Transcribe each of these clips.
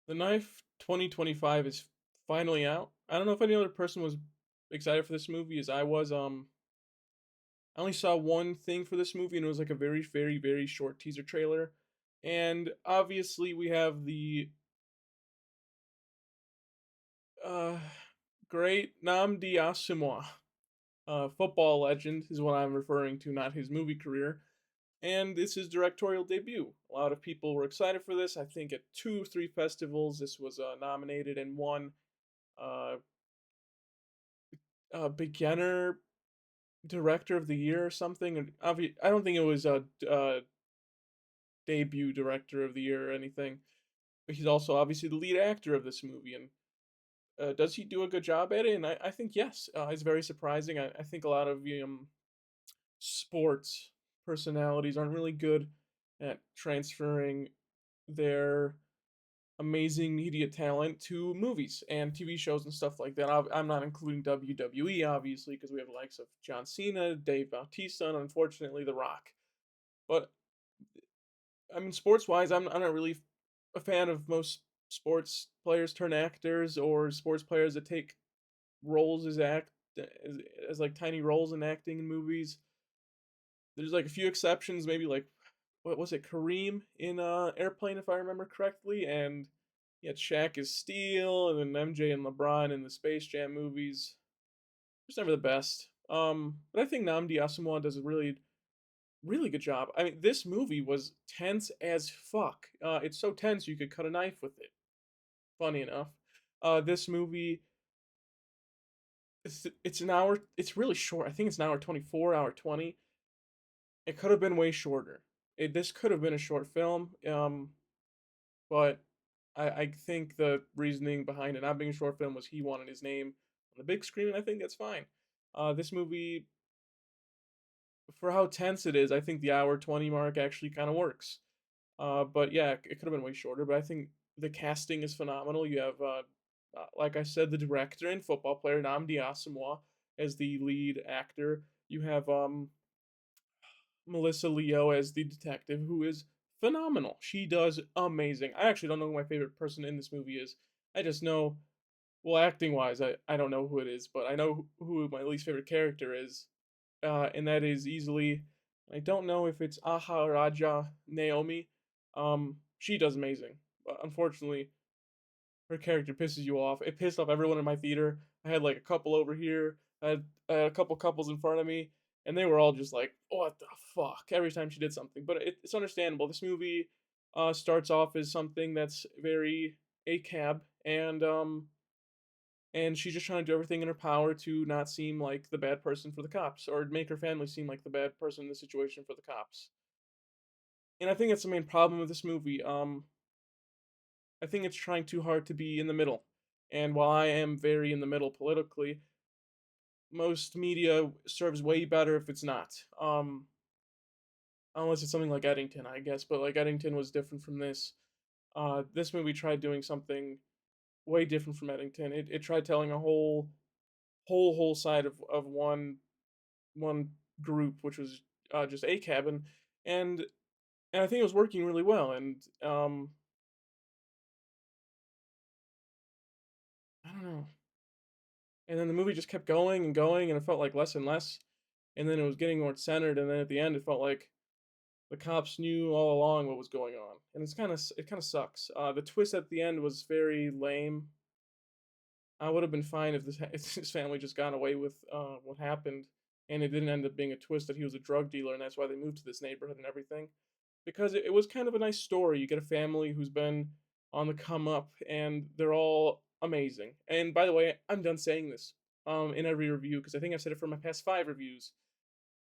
The Knife 2025 is finally out. I don't know if any other person was excited for this movie as I was. I only saw one thing for this movie, and it was like a very, very, very short teaser trailer. And obviously, we have the uh, great Namdi Asamoah, football legend, is what I'm referring to, not his movie career. And this is his directorial debut. A lot of people were excited for this. I think at 2 or 3 festivals, this was nominated and won uh, beginner director of the year or something. And I don't think it was a debut director of the year or anything. But he's also obviously the lead actor of this movie, and does he do a good job at it? And I think yes. It's very surprising. I think a lot of sports personalities aren't really good at transferring their amazing media talent to movies and TV shows and stuff like that. I'm not including WWE, obviously, because we have the likes of John Cena, Dave Bautista, and unfortunately, The Rock. But I mean, sports wise, I'm not really a fan of most sports players turn actors or sports players that take roles as like tiny roles in acting in movies. There's like a few exceptions, maybe like what was it, Kareem in Airplane, if I remember correctly, and he had Shaq as Steel, and then MJ and LeBron in the Space Jam movies. Just never the best. But I think Namdi Asamoah does a really, really good job. I mean, this movie was tense as fuck. It's so tense you could cut a knife with it. Funny enough, this movie it's an hour. It's really short. I think it's an hour 24, hour 20. It could have been way shorter. This could have been a short film. But I think the reasoning behind it not being a short film was he wanted his name on the big screen, and I think that's fine. This movie, for how tense it is, I think the hour 20 mark actually kind of works. But yeah, it could have been way shorter. But I think the casting is phenomenal. You have, like I said, the director and football player Namdi Asamoah as the lead actor. You have Melissa Leo as the detective, who is phenomenal. She does amazing. I actually don't know who my favorite person in this movie is. I just know, well, acting wise, I don't know who it is, but I know who my least favorite character is, and that is easily. I don't know if it's Aha Raja Naomi. She does amazing. But unfortunately, her character pisses you off. It pissed off everyone in my theater. I had like a couple over here. I had a couple couples in front of me, and they were all just like, "What the fuck?" every time she did something. But it's understandable. This movie starts off as something that's very a cab, and she's just trying to do everything in her power to not seem like the bad person for the cops, or make her family seem like the bad person in the situation for the cops. And I think that's the main problem with this movie. I think it's trying too hard to be in the middle. And while I am very in the middle politically, most media serves way better if it's not. Unless it's something like Eddington, I guess. But like Eddington was different from this. This movie tried doing something way different from Eddington. It tried telling a whole side of one group, which was just a cabin, and and I think it was working really well. And I don't know. And then the movie just kept going and going, and it felt like less and less. And then it was getting more centered, and then at the end, it felt like the cops knew all along what was going on, and it kind of sucks. The twist at the end was very lame. I would have been fine if this if his family just got away with what happened, and it didn't end up being a twist that he was a drug dealer, and that's why they moved to this neighborhood and everything. Because it was kind of a nice story. You get a family who's been on the come up, and they're all amazing. And by the way, I'm done saying this in every review because I think I've said it for my past 5 reviews,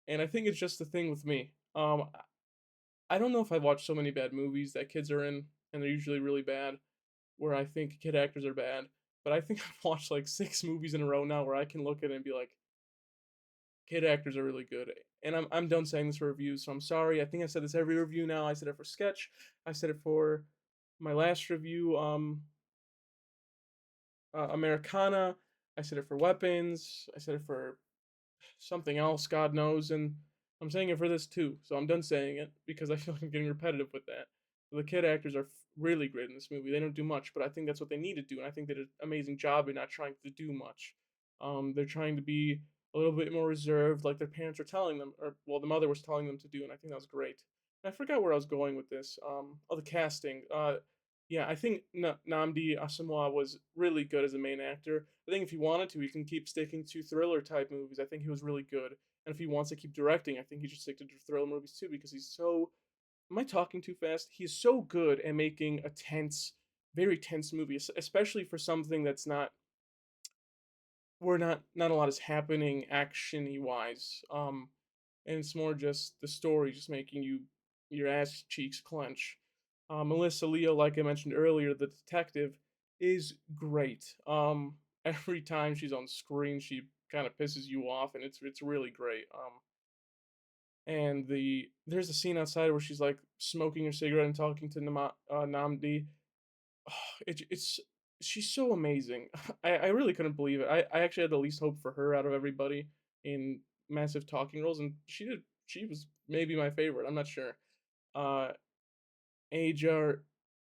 and I think it's just the thing with me. I don't know if I've watched so many bad movies that kids are in, and they're usually really bad, where I think kid actors are bad. But I think I've watched like 6 movies in a row now where I can look at it and be like, kid actors are really good. And I'm done saying this for reviews, so I'm sorry. I think I said this every review now. I said it for Sketch. I said it for my last review, Americana. I said it for Weapons. I said it for something else, God knows. And I'm saying it for this too. So I'm done saying it because I feel like I'm getting repetitive with that. The kid actors are really great in this movie. They don't do much, but I think that's what they need to do, and I think they did an amazing job in not trying to do much. They're trying to be a little bit more reserved, like their parents are telling them, or well, the mother was telling them to do, and I think that was great. And I forgot where I was going with this. Oh, the casting. Yeah, I think Namdi Asamoah was really good as a main actor. I think if he wanted to, he can keep sticking to thriller type movies. I think he was really good. And if he wants to keep directing, I think he should stick to thriller movies too because he's so. Am I talking too fast? He's so good at making a tense, very tense movie, especially for something that's not where not a lot is happening actiony wise. And it's more just the story just making your ass cheeks clench. Melissa Leo, like I mentioned earlier, the detective is great. Every time she's on screen, she kind of pisses you off, and it's really great. And there's a scene outside where she's like smoking her cigarette and talking to Namdi. It's she's so amazing. I really couldn't believe it. I actually had the least hope for her out of everybody in massive talking roles, and she was maybe my favorite. I'm not sure. Uh, Aja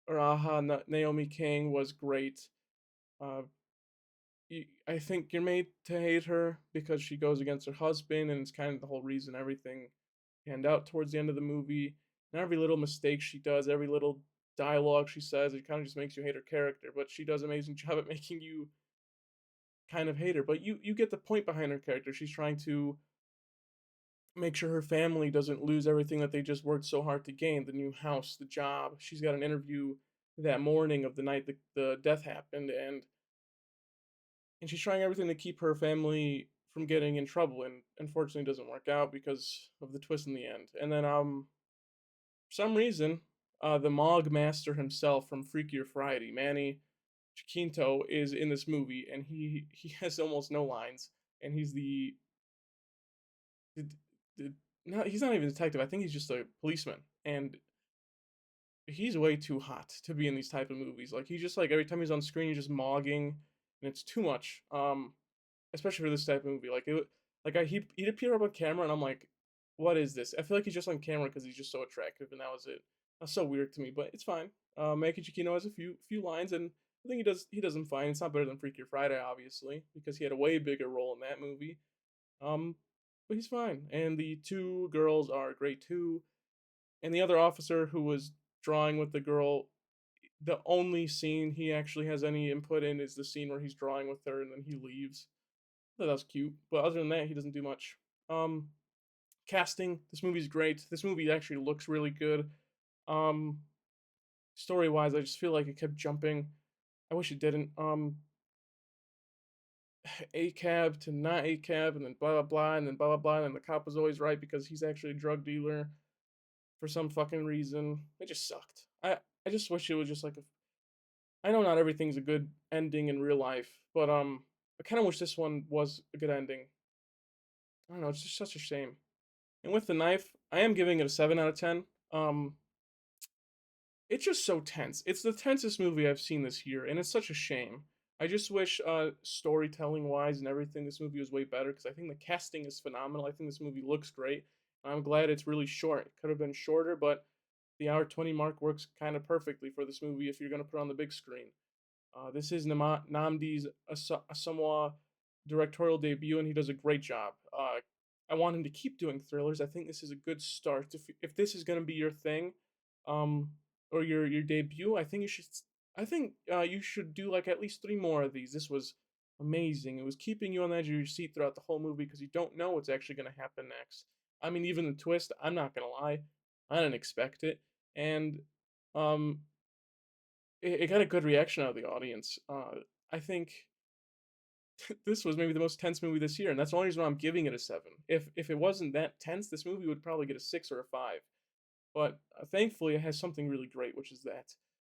Raha Naomi King was great. Uh, I think you're made to hate her because she goes against her husband, and it's kind of the whole reason everything panned out towards the end of the movie. And every little mistake she does, every little dialogue she says, it kind of just makes you hate her character. But she does an amazing job at making you kind of hate her. But you get the point behind her character. She's trying to make sure her family doesn't lose everything that they just worked so hard to gain, the new house, the job. She's got an interview that morning of the night the death happened, and she's trying everything to keep her family from getting in trouble, and unfortunately it doesn't work out because of the twist in the end. And then for some reason, the Mog Master himself from Freakier Friday, Manny Chiquinto, is in this movie, and he has almost no lines, and he's the, the no, he's not even a detective. I think he's just a policeman, and he's way too hot to be in these type of movies. Like he's just like every time he's on screen, he's just mogging, and it's too much. Especially for this type of movie. He'd appear up on camera, and I'm like, what is this? I feel like he's just on camera because he's just so attractive, and that was it. That's so weird to me, but it's fine. Maki Chiquino has a few lines, and I think he does them fine. It's not better than Freakier Friday, obviously, because he had a way bigger role in that movie. Um, but he's fine, and the two girls are great too. And the other officer who was drawing with the girl, the only scene he actually has any input in is the scene where he's drawing with her and then he leaves. I thought that was cute, but other than that, he doesn't do much. Um, Casting, this movie's great. This movie actually looks really good. Um, Story wise, I just feel like it kept jumping. I wish it didn't. A cab to not a cab, and then blah blah blah, and then blah blah blah, and then the cop was always right because he's actually a drug dealer for some fucking reason. It just sucked. I just wish it was just like a. I know not everything's a good ending in real life, but I kind of wish this one was a good ending. I don't know. It's just such a shame. And with the knife, I am giving it a 7 out of 10. Um, it's just so tense. It's the tensest movie I've seen this year, and it's such a shame. I just wish, storytelling wise and everything, this movie was way better because I think the casting is phenomenal. I think this movie looks great. I'm glad it's really short. It could have been shorter, but the hour 20 mark works kind of perfectly for this movie if you're going to put it on the big screen. This is Namdi's Asamoah directorial debut, and he does a great job. I want him to keep doing thrillers. I think this is a good start. If this is going to be your thing, um, or your debut, I think you should. I think you should do like at least three more of these. This was amazing. It was keeping you on the edge of your seat throughout the whole movie because you don't know what's actually going to happen next. I mean, even the twist. I'm not gonna lie, I didn't expect it, and um, it got a good reaction out of the audience. I think this was maybe the most tense movie this year, and that's the only reason why I'm giving it a 7. If it wasn't that tense, this movie would probably get a 6 or a 5. But thankfully, it has something really great, which is that.